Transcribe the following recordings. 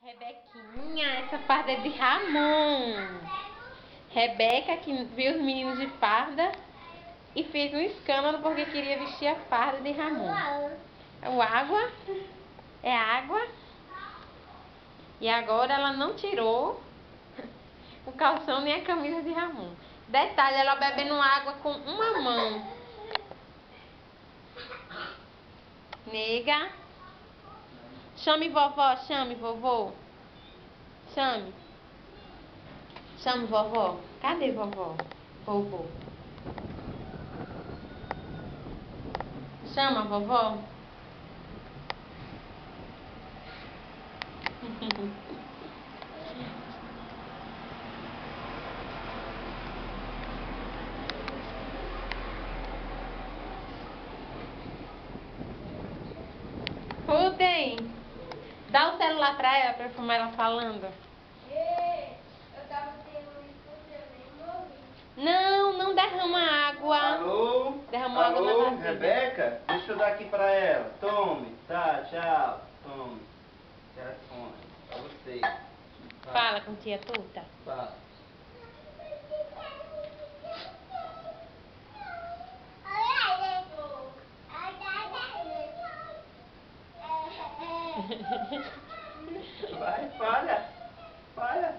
Rebequinha, essa farda é de Ramon. Rebeca que viu os meninos de farda e fez um escândalo porque queria vestir a farda de Ramon. É o água? É água? E agora ela não tirou o calção nem a camisa de Ramon. Detalhe, ela bebendo água com uma mão. Nega. Chame vovó, chame vovô. Chame. Chame vovó. Cadê vovó? Vovô. Chama vovó. Rudem, dá o celular pra ela filmar ela falando. Eu tava tendo um Não, não derrama água. Alô? Derramou água na vasilha. Rebeca? Deixa eu dar aqui pra ela. Tome. Tá, tchau. Tome. Telefone. Pra você. Fala com tia Tuta. Fala. Vai, fala. Fala.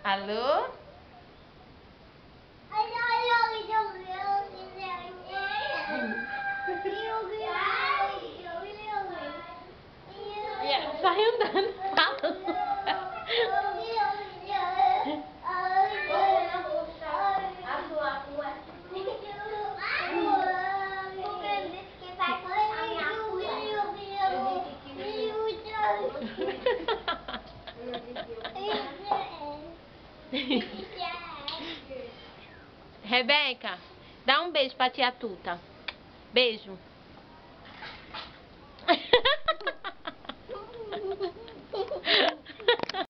Alô? E ela sai andando, falando. Rebeca, dá um beijo pra tia Tuta. Beijo.